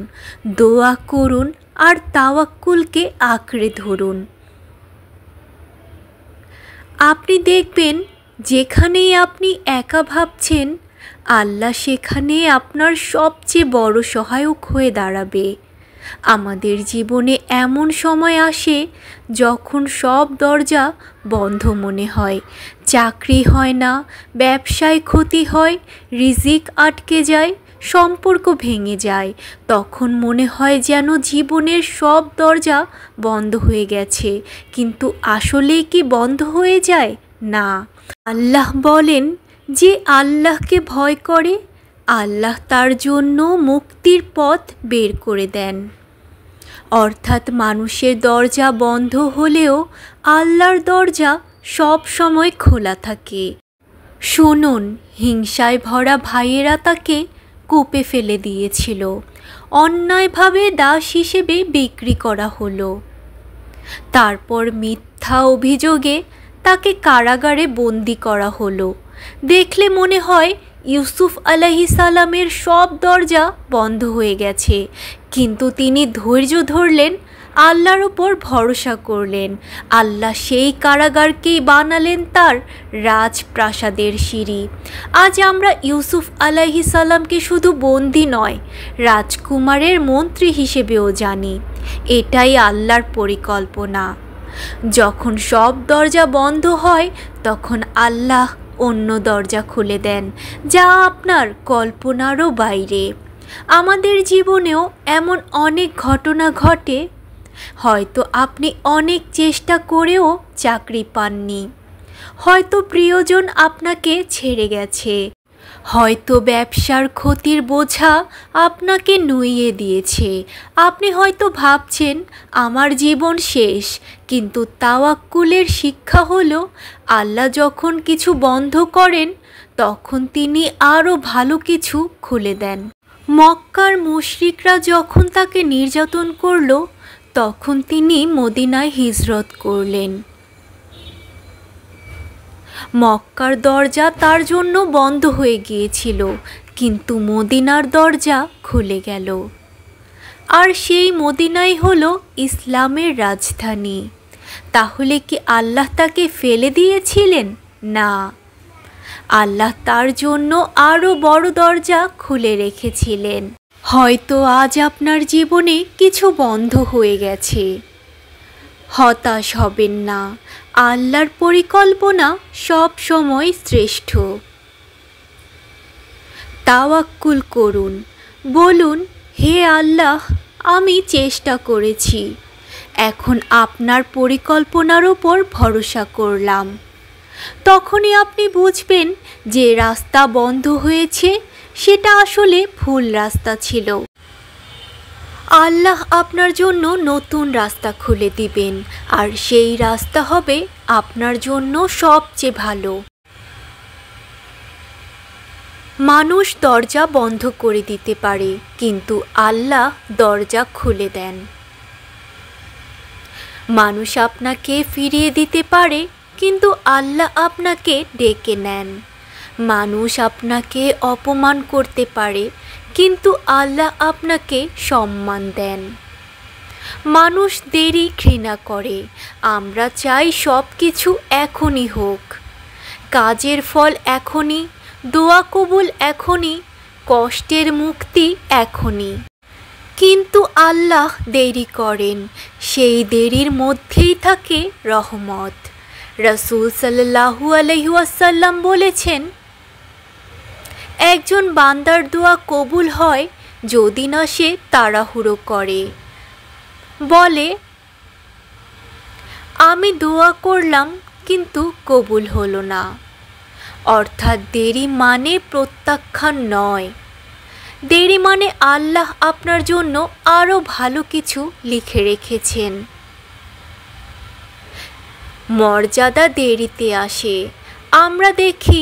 দোয়া করুন, আর তাওয়াক্কুলকে আঁকড়ে ধরুন। আপনি দেখবেন, যেখানেই আপনি একা ভাবছেন, আল্লাহ সেখানে আপনার সবচেয়ে বড় সহায়ক হয়ে দাঁড়াবে। আমাদের জীবনে এমন সময় আসে যখন সব দরজা বন্ধ মনে হয়, চাকরি হয় না, ব্যবসায় ক্ষতি হয়, রিজিক আটকে যায়, সম্পর্ক ভেঙে যায়। তখন মনে হয় যেন জীবনের সব দরজা বন্ধ হয়ে গেছে, কিন্তু আসলেই কি বন্ধ হয়ে যায়? না। আল্লাহ বলেন, যে আল্লাহকে ভয় করে আল্লাহ তার জন্য মুক্তির পথ বের করে দেন। অর্থাৎ মানুষের দরজা বন্ধ হলেও আল্লাহর দরজা সব সময় খোলা থাকে। শুনুন, হিংসায় ভরা ভাইয়েরা তাকে কূপে ফেলে দিয়েছিল, অন্যায়ভাবে দাস হিসেবে বিক্রি করা হলো। তারপর মিথ্যা অভিযোগে তাকে কারাগারে বন্দি করা হলো। দেখলে মনে হয় ইউসুফ আলাইহিস সালামের সব দরজা বন্ধ হয়ে গেছে, কিন্তু তিনি ধৈর্য ধরলেন, আল্লাহর উপর ভরসা করলেন। আল্লাহ সেই কারাগারকেই বানালেন তার রাজপ্রাসাদের সিঁড়ি। আজ আমরা ইউসুফ আলাইহিস সালামকে শুধু বন্দী নয়, রাজকুমারের মন্ত্রী হিসেবেও জানি। এটাই আল্লাহর পরিকল্পনা। যখন সব দরজা বন্ধ হয়, তখন আল্লাহ অন্য দরজা খুলে দেন, যা আপনার কল্পনারও বাইরে। আমাদের জীবনেও এমন অনেক ঘটনা ঘটে। হয়তো আপনি অনেক চেষ্টা করেও চাকরি পাননি, হয়তো প্রিয়জন আপনাকে ছেড়ে গেছে, হয়তো ব্যবসার ক্ষতির বোঝা আপনাকে নুইয়ে দিয়েছে। আপনি হয়তো ভাবছেন আমার জীবন শেষ, কিন্তু তাওয়াক্কুলের শিক্ষা হলো, আল্লাহ যখন কিছু বন্ধ করেন, তখন তিনি আরও ভালো কিছু খুলে দেন। মক্কার মুশরিকরা যখন তাকে নির্যাতন করল, তখন তিনি মদিনায় হিজরত করলেন। মক্কার দরজা তার জন্য বন্ধ হয়ে গিয়েছিল, কিন্তু মদিনার দরজা খুলে গেল। আর সেই মদিনাই হলো ইসলামের রাজধানী। তাহলে কি আল্লাহ তাকে ফেলে দিয়েছিলেন? না, আল্লাহ তার জন্য আরও বড় দরজা খুলে রেখেছিলেন। হয়তো আজ আপনার জীবনে কিছু বন্ধ হয়ে গেছে, হতাশ হবেন না, আল্লাহর পরিকল্পনা সব সময় শ্রেষ্ঠ। তাওয়াক্কুল করুন, বলুন, হে আল্লাহ, আমি চেষ্টা করেছি, এখন আপনার পরিকল্পনার উপর ভরসা করলাম। তখনই আপনি বুঝবেন যে রাস্তা বন্ধ হয়েছে সেটা আসলে ভুল রাস্তা ছিল। আল্লাহ আপনার জন্য নতুন রাস্তা খুলে দিবেন, আর সেই রাস্তা হবে আপনার জন্য সবচেয়ে ভালো। মানুষ দরজা বন্ধ করে দিতে পারে, কিন্তু আল্লাহ দরজা খুলে দেন। মানুষ আপনাকে ফিরিয়ে দিতে পারে, কিন্তু আল্লাহ আপনাকে ডেকে নেন। মানুষ আপনাকে অপমান করতে পারে, কিন্তু আল্লাহ আপনাকে সম্মান দেন। মানুষ দেরি ঘৃণা করে, আমরা চাই সব কিছু এখনই হোক। কাজের ফল এখনই, দোয়া কবুল এখনই, কষ্টের মুক্তি এখনই। কিন্তু আল্লাহ দেরি করেন, সেই দেরির মধ্যেই থাকে রহমত। রাসূল সাল্লাল্লাহু আলাইহি ওয়াসাল্লাম বলেছেন, একজন বান্দার দোয়া কবুল হয় যদি না সে তাড়াহুড়ো করে, বলে আমি দোয়া করলাম কিন্তু কবুল হলো না। অর্থাৎ দেরি মানে প্রত্যাখ্যান নয়, দেরি মানে আল্লাহ আপনার জন্য আরও ভালো কিছু লিখে রেখেছেন। মর্যাদা দেরিতে আসে। আমরা দেখি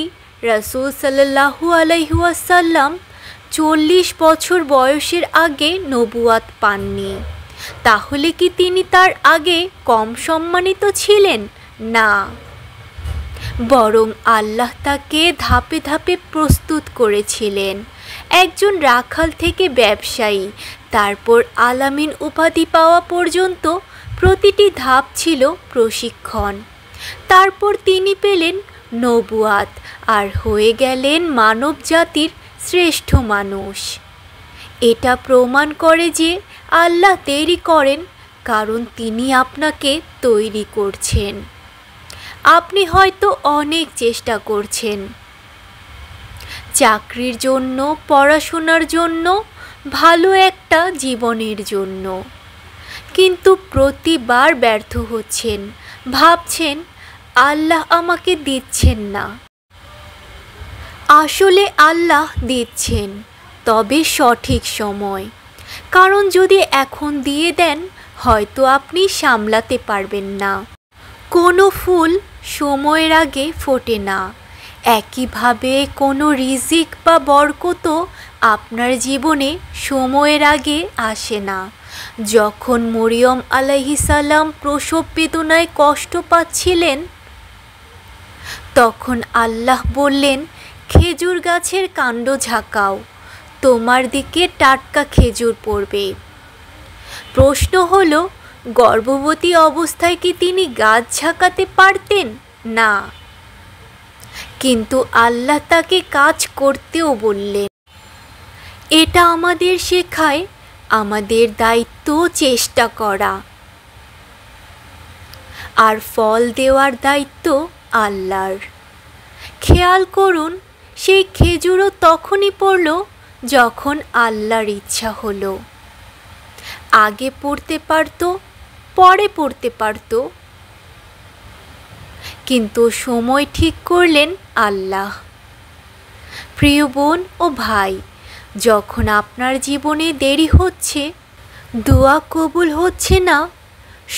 রাসূল সাল্লাল্লাহু আলাইহি ওয়াসাল্লাম 40 বছর বয়সের আগে নবুয়াত পাননি। তাহলে কি তিনি তার আগে কম সম্মানিত ছিলেন? না, বরং আল্লাহ তাকে ধাপে ধাপে প্রস্তুত করেছিলেন। একজন রাখাল থেকে ব্যবসায়ী, তারপর আলামিন উপাধি পাওয়া পর্যন্ত প্রতিটি ধাপ ছিল প্রশিক্ষণ। তারপর তিনি পেলেন নবুয়াত আর হয়ে গেলেন মানব জাতির শ্রেষ্ঠ মানুষ। এটা প্রমাণ করে যে আল্লাহ দেরি করেন কারণ তিনি আপনাকে তৈরি করছেন। আপনি হয়তো অনেক চেষ্টা করছেন, চাকরির জন্য, পড়াশোনার জন্য, ভালো একটা জীবনের জন্য, কিন্তু প্রতিবার ব্যর্থ হচ্ছেন। ভাবছেন আল্লাহ আমাকে দিচ্ছেন না। আসলে আল্লাহ দিচ্ছেন, তবে সঠিক সময়। কারণ যদি এখন দিয়ে দেন, হয়তো আপনি সামলাতে পারবেন না। কোনো ফুল সময়ের আগে ফোটে না, একইভাবে কোনো রিজিক বা বরকতও আপনার জীবনে সময়ের আগে আসে না। যখন মরিয়ম আলাইহিস সালাম প্রসব বেদনায় কষ্ট পাচ্ছিলেন, তখন আল্লাহ বললেন, খেজুর গাছের কাণ্ড ঝাঁকাও, তোমার দিকে টাটকা খেজুর পড়বে। প্রশ্ন হলো, গর্ভবতী অবস্থায় কি তিনি গাছ ঝাঁকাতে পারতেন? না, কিন্তু আল্লাহ তাকে কাজ করতেও বললেন। এটা আমাদের শেখায় আমাদের দায়িত্ব চেষ্টা করা, আর ফল দেওয়ার দায়িত্ব আল্লাহর। খেয়াল করুন, সেই খেজুরও তখনই পড়ল যখন আল্লাহর ইচ্ছা হলো। আগে পড়তে পারত, পরে পড়তে পারত, কিন্তু সময় ঠিক করলেন আল্লাহ। প্রিয় বোন ও ভাই, যখন আপনার জীবনে দেরি হচ্ছে, দোয়া কবুল হচ্ছে না,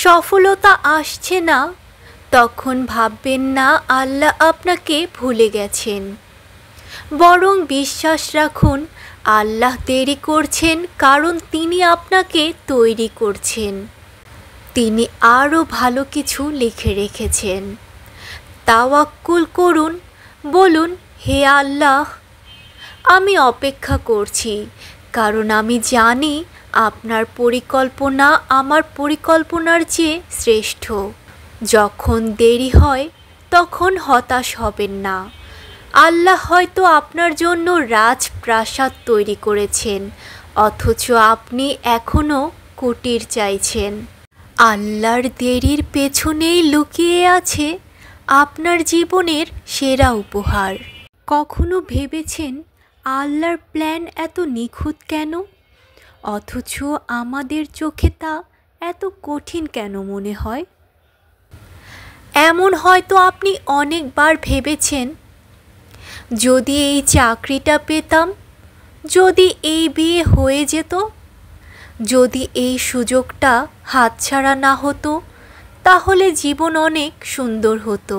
সফলতা আসছে না, তখন ভাববেন না আল্লাহ আপনাকে ভুলে গেছেন। বরং বিশ্বাস রাখুন, আল্লাহ দেরি করছেন কারণ তিনি আপনাকে তৈরি করছেন। তিনি আরও ভালো কিছু লিখে রেখেছেন। তাওয়াক্কুল করুন, বলুন, হে আল্লাহ, আমি অপেক্ষা করছি, কারণ আমি জানি আপনার পরিকল্পনা আমার পরিকল্পনার চেয়ে শ্রেষ্ঠ। যখন দেরি হয় তখন হতাশ হবেন না। আল্লাহ হয়তো আপনার জন্য রাজপ্রাসাদ তৈরি করেছেন, অথচ আপনি এখনও কুটির চাইছেন। আল্লাহর দেরির পেছনেই লুকিয়ে আছে আপনার জীবনের সেরা উপহার। কখনো ভেবেছেন আল্লাহর প্ল্যান এত নিখুঁত কেন, অথচ আমাদের চোখে তা এত কঠিন কেন মনে হয়? এমন হয়তো আপনি অনেকবার ভেবেছেন, যদি এই চাকরিটা পেতাম, যদি এই বিয়ে হয়ে যেত, যদি এই সুযোগটা হাতছাড়া না হতো, তাহলে জীবন অনেক সুন্দর হতো।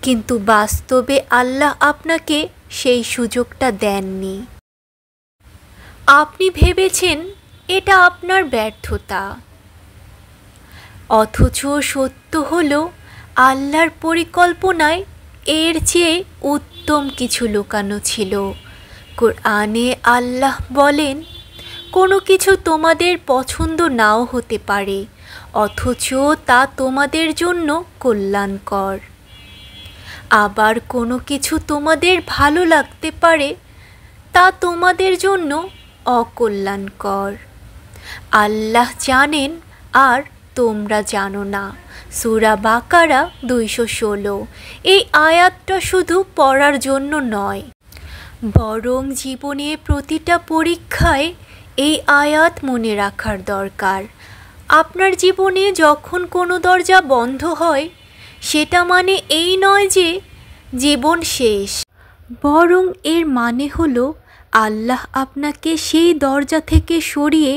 কিন্তু বাস্তবে আল্লাহ আপনাকে সেই সুযোগটা দেননি। আপনি ভেবেছেন এটা আপনার ব্যর্থতা, অথচ সত্য হলো আল্লাহর পরিকল্পনায় এর চেয়ে উত্তম কিছু লুকানো ছিল। কোরআনে আল্লাহ বলেন, কোনো কিছু তোমাদের পছন্দ নাও হতে পারে, অথচ তা তোমাদের জন্য কল্যাণকর। আবার কোনো কিছু তোমাদের ভালো লাগতে পারে, তা তোমাদের জন্য অকল্যাণকর। আল্লাহ জানেন আর তোমরা জানো না। সূরা বাকারা 216। এই আয়াতটা শুধু পড়ার জন্য নয়, বরং জীবনের প্রতিটা পরীক্ষায় এই আয়াত মনে রাখার দরকার। আপনার জীবনে যখন কোনো দরজা বন্ধ হয়, সেটা মানে এই নয় যে জীবন শেষ, বরং এর মানে হলো আল্লাহ আপনাকে সেই দরজা থেকে সরিয়ে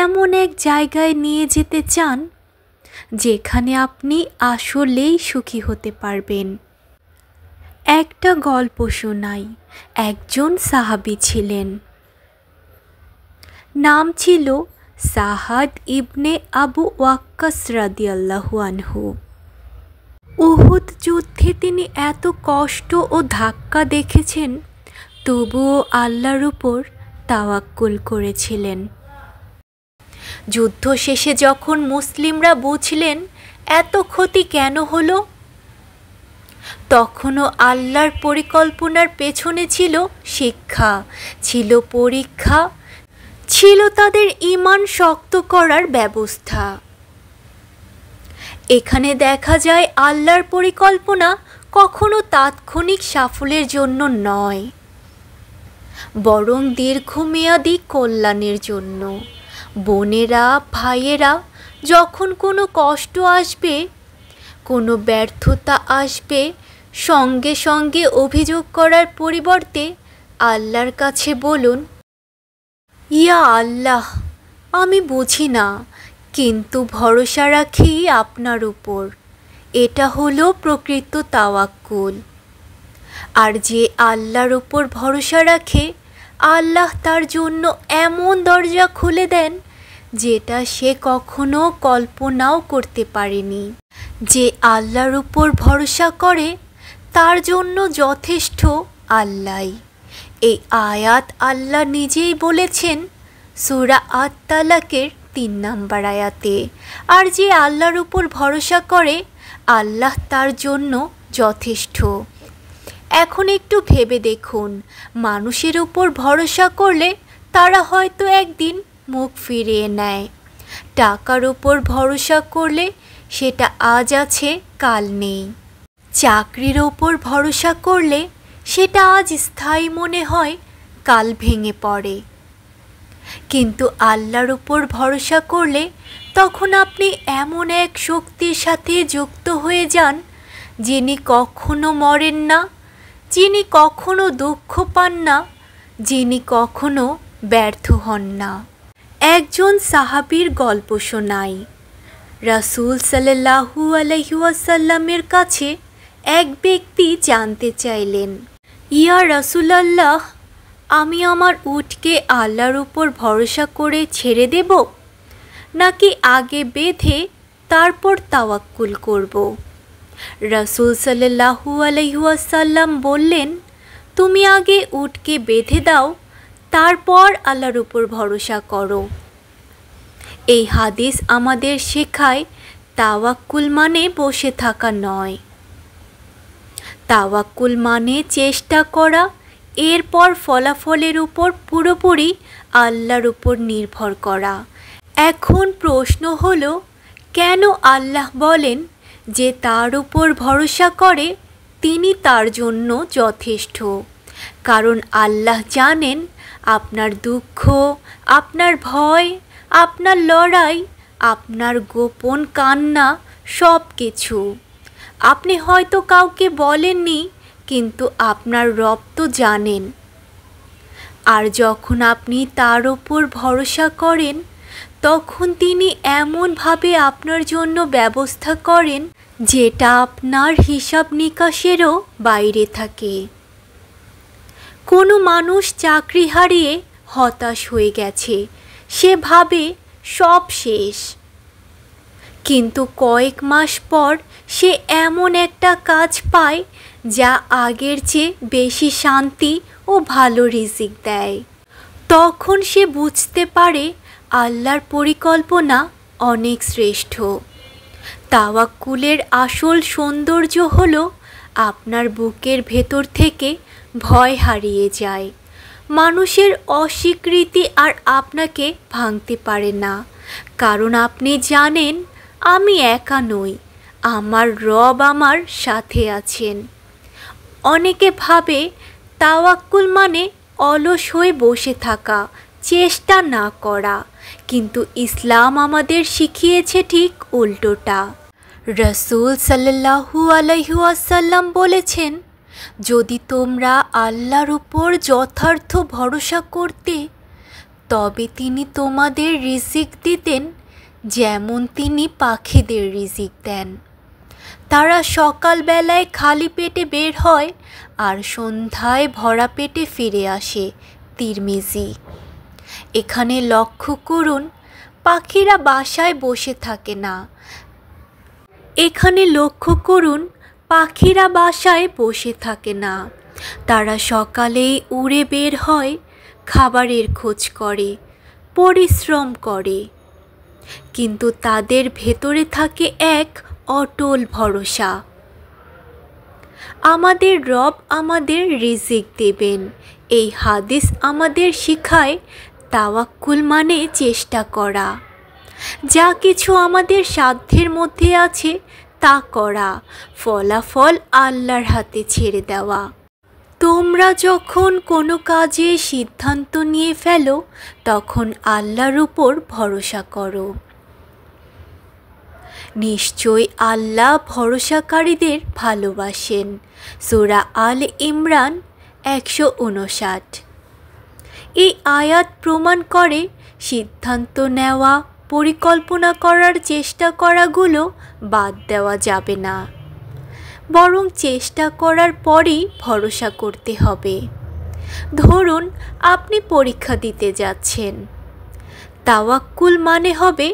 এমন এক জায়গায় নিয়ে যেতে চান যেখানে আপনি আসলেই সুখী হতে পারবেন। একটা গল্প শোনাই। একজন সাহাবী ছিলেন, নাম ছিল সাহাদ ইবনে আবু ওয়াক্কাস রাদিয়াল্লাহু আনহু। উহুদ যুদ্ধে তিনি এত কষ্ট ও ধাক্কা দেখেছেন, তবুও আল্লাহর উপর তাওয়াক্কুল করেছিলেন। যুদ্ধ শেষে যখন মুসলিমরা বুঝলেন এত ক্ষতি কেন হলো, তখনও আল্লাহর পরিকল্পনার পেছনে ছিল শিক্ষা, ছিল পরীক্ষা, ছিল তাদের ঈমান শক্ত করার ব্যবস্থা। এখানে দেখা যায় আল্লাহর পরিকল্পনা কখনো তাৎক্ষণিক সাফল্যের জন্য নয়, বরং দীর্ঘমেয়াদী কল্যাণের জন্য। বোনেরা, ভাইয়েরা, যখন কোনো কষ্ট আসবে, কোনো ব্যর্থতা আসবে, সঙ্গে সঙ্গে অভিযোগ করার পরিবর্তে আল্লাহর কাছে বলুন, ইয়া আল্লাহ, আমি বুঝি না, কিন্তু ভরসা রাখি আপনার উপর। এটা হলো প্রকৃত তাওয়াক্কুল। আর যে আল্লাহর উপর ভরসা রাখে, আল্লাহ তার জন্য এমন দরজা খুলে দেন যেটা সে কখনো কল্পনাও করতে পারেনি। যে আল্লাহর উপর ভরসা করে তার জন্য যথেষ্ট আল্লাহই। এই আয়াত আল্লাহ নিজেই বলেছেন সূরা আত-তালাকের 3 নম্বর আয়াতে। আর যে আল্লাহর উপর ভরসা করে, আল্লাহ তার জন্য যথেষ্ট। এখন একটু ভেবে দেখুন, মানুষের উপর ভরসা করলে তারা হয়তো একদিন মুখ ফিরিয়ে নেয়। টাকার উপর ভরসা করলে সেটা আজ আছে, কাল নেই। চাকরির ওপর ভরসা করলে সেটা আজ স্থায়ী মনে হয়, কাল ভেঙে পড়ে। কিন্তু আল্লাহর উপর ভরসা করলে তখন আপনি এমন এক শক্তির সাথে যুক্ত হয়ে যান, যিনি কখনো মরেন না, যিনি কখনো দুঃখ পান না, যিনি কখনো ব্যর্থ হন না। একজন সাহাবীর গল্প শোনাই। রাসূল সাল্লাল্লাহু আলাইহি ওয়াসাল্লামের কাছে এক ব্যক্তি জানতে চাইলেন, ইয়া রাসূলুল্লাহ, আমি আমার উটকে আল্লাহর উপর ভরসা করে ছেড়ে দেব, নাকি আগে বেঁধে তারপর তাওয়াক্কুল করব? রাসূল সাল্লাল্লাহু আলাইহি ওয়াসাল্লাম বললেন, তুমি আগে উটকে বেঁধে দাও, তারপর আল্লাহর উপর ভরসা করো। এই হাদিস আমাদের শেখায় তাওয়াক্কুল মানে বসে থাকা নয়। তাওয়াক্কুল মানে চেষ্টা করা, এরপর ফলাফলের উপর পুরোপুরি আল্লাহর উপর নির্ভর করা। এখন প্রশ্ন হলো, কেন আল্লাহ বলেন যে তার উপর ভরসা করে তিনি তার জন্য যথেষ্ট? কারণ আল্লাহ জানেন আপনার দুঃখ, আপনার ভয়, আপনার লড়াই, আপনার গোপন কান্না, সব কিছু। আপনি হয়তো কাউকে বলেননি, কিন্তু আপনার রব তো জানেন। আর যখন আপনি তার ওপর ভরসা করেন, তখন তিনি এমনভাবে আপনার জন্য ব্যবস্থা করেন যেটা আপনার হিসাব নিকাশেরও বাইরে থাকে। কোনো মানুষ চাকরি হারিয়ে হতাশ হয়ে গেছে, সে ভাবে সব শেষ। কিন্তু কয়েক মাস পর সে এমন একটা কাজ পায় যা আগের চেয়ে বেশি শান্তি ও ভালো রিজিক দেয়। তখন সে বুঝতে পারে আল্লাহর পরিকল্পনা অনেক শ্রেষ্ঠ। তাওয়াক্কুলের আসল সৌন্দর্য হলো আপনার বুকের ভেতর থেকে ভয় হারিয়ে যায়। মানুষের অস্বীকৃতি আর আপনাকে ভাঙতে পারে না, কারণ আপনি জানেন আমি একা নই, আমার রব আমার সাথে আছেন। অনেকে ভাবে তাওয়াক্কুল মানে অলস হয়ে বসে থাকা, চেষ্টা না করা, কিন্তু ইসলাম আমাদের শিখিয়েছে ঠিক উল্টোটা। রাসূল সাল্লাল্লাহু আলাইহি ওয়াসাল্লাম বলেছেন, যদি তোমরা আল্লাহর উপর যথার্থ ভরসা করতে, তবে তিনি তোমাদের রিজিক দিতেন যেমন তিনি পাখিদের রিজিক দেন। তারা সকালবেলায় খালি পেটে বের হয় আর সন্ধ্যায় ভরা পেটে ফিরে আসে। তিরমিজি। এখানে লক্ষ্য করুন, পাখিরা বাসায় বসে থাকে না। তারা সকালেই উড়ে বের হয়, খাবারের খোঁজ করে, পরিশ্রম করে। কিন্তু তাদের ভেতরে থাকে এক অটল ভরসা, আমাদের রব আমাদের রিজিক দেবেন। এই হাদিস আমাদের শিখায় তাওয়াক্কুল মানে চেষ্টা করা, যা কিছু আমাদের সাধ্যের মধ্যে আছে তা করা, ফলাফল আল্লাহর হাতে ছেড়ে দেওয়া। তোমরা যখন কোনো কাজে সিদ্ধান্ত নিয়ে ফেলো, তখন আল্লাহর উপর ভরসা করো। নিশ্চয় আল্লাহ ভরসাকারীদের ভালোবাসেন। সূরা আল ইমরান 159। এই আয়াত প্রমাণ করে সিদ্ধান্ত নেওয়া, পরিকল্পনা করার চেষ্টা করাগুলো বাদ দেওয়া যাবে না, বরং চেষ্টা করার পরই ভরসা করতে হবে। ধরুন আপনি পরীক্ষা দিতে যাচ্ছেন। তাওয়াক্কুল মানে হবে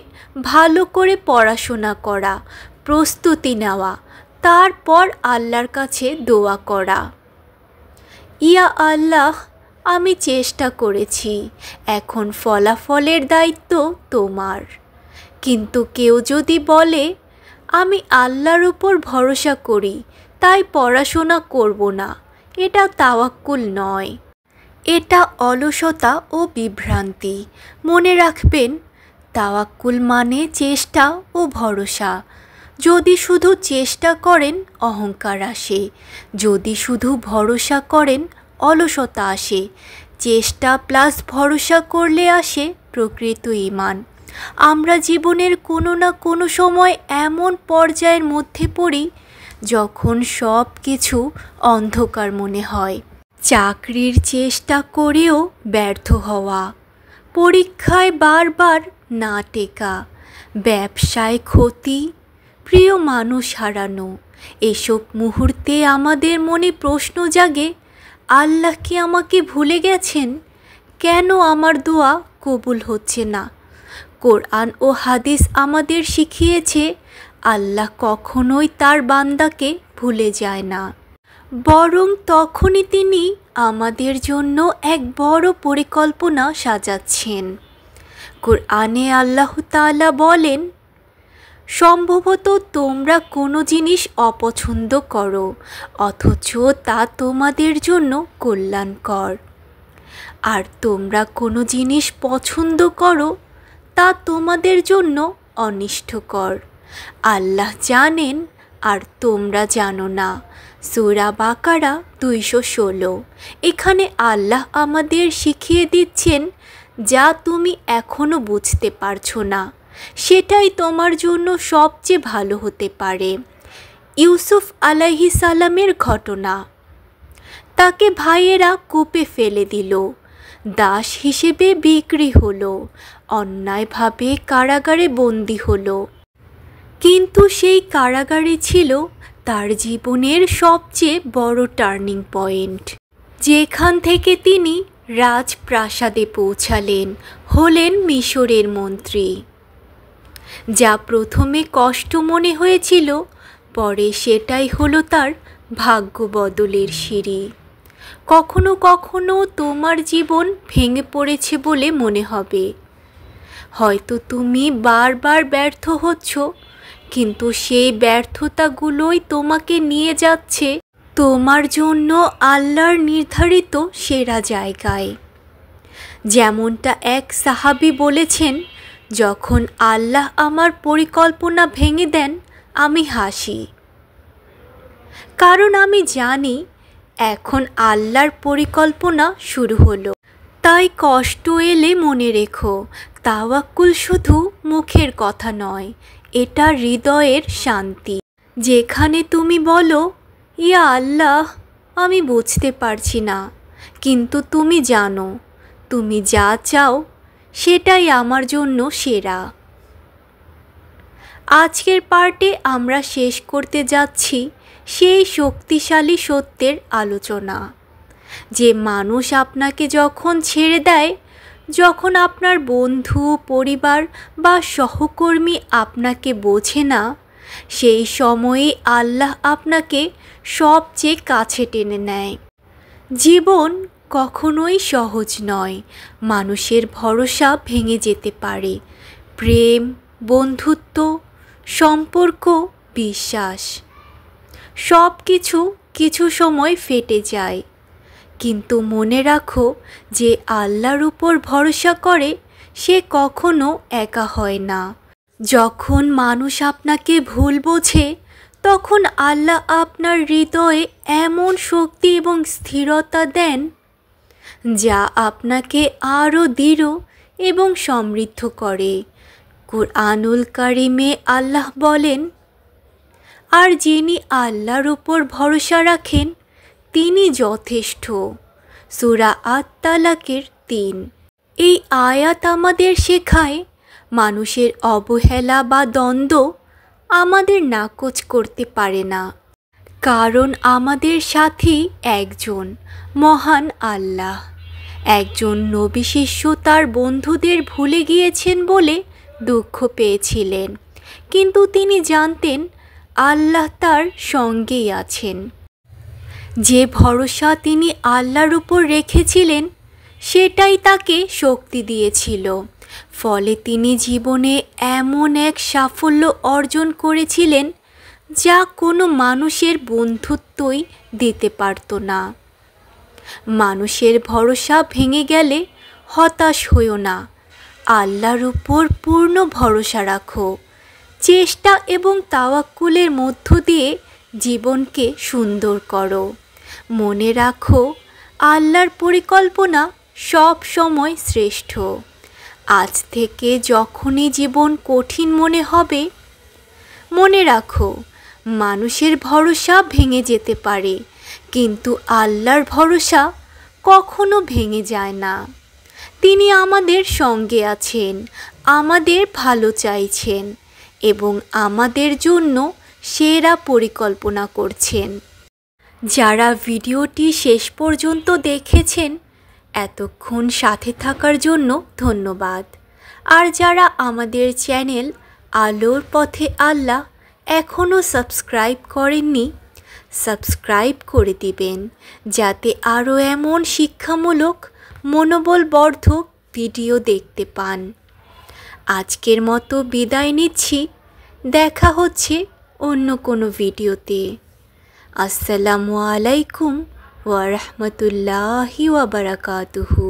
ভালো করে পড়াশোনা করা, প্রস্তুতি নেওয়া, তারপর আল্লাহর কাছে দোয়া করা। ইয়া আল্লাহ, আমি চেষ্টা করেছি, এখন ফলাফলের দায়িত্ব তোমার। কিন্তু কেউ যদি বলে আমি আল্লাহর উপর ভরসা করি তাই পড়াশোনা করব না, এটা তাওয়াক্কুল নয়, এটা অলসতা ও বিভ্রান্তি। মনে রাখবেন, তাওয়াক্কুল মানে চেষ্টা ও ভরসা। যদি শুধু চেষ্টা করেন অহংকার আসে, যদি শুধু ভরসা করেন অলসতা আসে। চেষ্টা প্লাস ভরসা করলে আসে প্রকৃত ঈমান। আমরা জীবনের কোনো না কোনো সময় এমন পর্যায়ের মধ্যে পড়ি যখন সব কিছু অন্ধকার মনে হয়। চাকরির চেষ্টা করেও ব্যর্থ হওয়া, পরীক্ষায় বারবার না টেকা, ব্যবসায় ক্ষতি, প্রিয় মানুষ হারানো। এসব মুহূর্তে আমাদের মনে প্রশ্ন জাগে, আল্লাহ কি আমাকে ভুলে গেছেন? কেন আমার দোয়া কবুল হচ্ছে না? কোরআন ও হাদিস আমাদের শিখিয়েছে আল্লাহ কখনোই তার বান্দাকে ভুলে যায় না, বরং তখনই তিনি আমাদের জন্য এক বড় পরিকল্পনা সাজাচ্ছেন। কোরআনে আল্লাহ তাআলা বলেন, সম্ভবত তোমরা কোনো জিনিস অপছন্দ করো, অথচ তা তোমাদের জন্য কল্যাণকর। আর তোমরা কোনো জিনিস পছন্দ করো, তা তোমাদের জন্য অনিষ্টকর। আল্লাহ জানেন আর তোমরা জানো না। সূরা বাকারা 216। এখানে আল্লাহ আমাদের শিখিয়ে দিচ্ছেন, যা তুমি এখনো বুঝতে পারছো না সেটাই তোমার জন্য সবচেয়ে ভালো হতে পারে। ইউসুফ আলাইহিস সালামের ঘটনা। তাকে ভাইয়েরা কূপে ফেলে দিল, দাস হিসেবে বিক্রি হলো, অন্যায়ভাবে কারাগারে বন্দী হলো। কিন্তু সেই কারাগারে ছিল তার জীবনের সবচেয়ে বড় টার্নিং পয়েন্ট, যেখান থেকে তিনি রাজপ্রাসাদে পৌঁছালেন, হলেন মিশরের মন্ত্রী। যা প্রথমে কষ্ট মনে হয়েছিল, পরে সেটাই হলো তার ভাগ্য বদলের সিঁড়ি। কখনো কখনো তোমার জীবন ভেঙে পড়েছে বলে মনে হবে। হয়তো তুমি বারবার ব্যর্থ হচ্ছ, কিন্তু সেই ব্যর্থতাগুলোই তোমাকে নিয়ে যাচ্ছে তোমার জন্য আল্লাহর নির্ধারিত সেরা জায়গায়। যেমনটা এক সাহাবী বলেছেন, যখন আল্লাহ আমার পরিকল্পনা ভেঙে দেন আমি হাসি, কারণ আমি জানি এখন আল্লাহর পরিকল্পনা শুরু হলো। তাই কষ্ট এলে মনে রেখো, তাওয়াক্কুল শুধু মুখের কথা নয়, এটা হৃদয়ের শান্তি। যেখানে তুমি বলো, ইয়া আল্লাহ, আমি বুঝতে পারছি না, কিন্তু তুমি জানো তুমি যা চাও সেটাই আমার জন্য সেরা। আজকের পার্টে আমরা শেষ করতে যাচ্ছি সেই শক্তিশালী সত্যের আলোচনা, যে মানুষ আপনাকে যখন ছেড়ে দেয়, যখন আপনার বন্ধু, পরিবার বা সহকর্মী আপনাকে বোঝে না, সেই সময়ে আল্লাহ আপনাকে সবচেয়ে কাছে টেনে নেয়। জীবন কখনোই সহজ নয়। মানুষের ভরসা ভেঙে যেতে পারে, প্রেম, বন্ধুত্ব, সম্পর্ক, বিশ্বাস, সব কিছু কিছু সময় ফেটে যায়। কিন্তু মনে রাখো, যে আল্লাহর উপর ভরসা করে সে কখনো একা হয় না। যখন মানুষ আপনাকে ভুল বোঝে, তখন আল্লাহ আপনার হৃদয়ে এমন শক্তি এবং স্থিরতা দেন, যা আপনাকে আরও দৃঢ় এবং সমৃদ্ধ করে। কুরআনুল কারিমে আল্লাহ বলেন, আর যিনি আল্লাহর উপর ভরসা রাখেন তিনি যথেষ্ট। সূরা আত-তালাকের 3। এই আয়াত আমাদের শেখায়, মানুষের অবহেলা বা দ্বন্দ্ব আমাদের নাকচ করতে পারে না, কারণ আমাদের সাথী একজন মহান আল্লাহ। একজন নবী শিষ্য তার বন্ধুদের ভুলে গিয়েছেন বলে দুঃখ পেয়েছিলেন, কিন্তু তিনি জানতেন আল্লাহ তার সঙ্গেই আছেন। যে ভরসা তিনি আল্লাহর উপর রেখেছিলেন সেটাই তাকে শক্তি দিয়েছিল। ফলে তিনি জীবনে এমন এক সাফল্য অর্জন করেছিলেন, যা কোনো মানুষের বন্ধুত্বই দিতে পারত না। মানুষের ভরসা ভেঙে গেলে হতাশ হইও না, আল্লাহর উপর পূর্ণ ভরসা রাখো। চেষ্টা এবং তাওয়াক্কুলের মধ্য দিয়ে জীবনকে সুন্দর করো। মনে রাখো, আল্লাহর পরিকল্পনা সব সময় শ্রেষ্ঠ। আজ থেকে যখনই জীবন কঠিন মনে হবে, মনে রাখো, মানুষের ভরসা ভেঙে যেতে পারে, কিন্তু আল্লাহর ভরসা কখনো ভেঙে যায় না। তিনি আমাদের সঙ্গে আছেন, আমাদের ভালো চাইছেন এবং আমাদের জন্য সেরা পরিকল্পনা করছেন। যারা ভিডিওটি শেষ পর্যন্ত দেখেছেন, এতক্ষণ সাথে থাকার জন্য ধন্যবাদ। আর যারা আমাদের চ্যানেল আলোর পথে আল্লাহ এখনও সাবস্ক্রাইব করেননি, সাবস্ক্রাইব করে দিবেন, যাতে আরও এমন শিক্ষামূলক, মনোবলবর্ধক ভিডিও দেখতে পান। আজকের মতো বিদায় নিচ্ছি, দেখা হচ্ছে অন্য কোনো ভিডিওতে। আসসালামু আলাইকুম ওয়া রাহমাতুল্লাহি ওয়া বারাকাতুহু।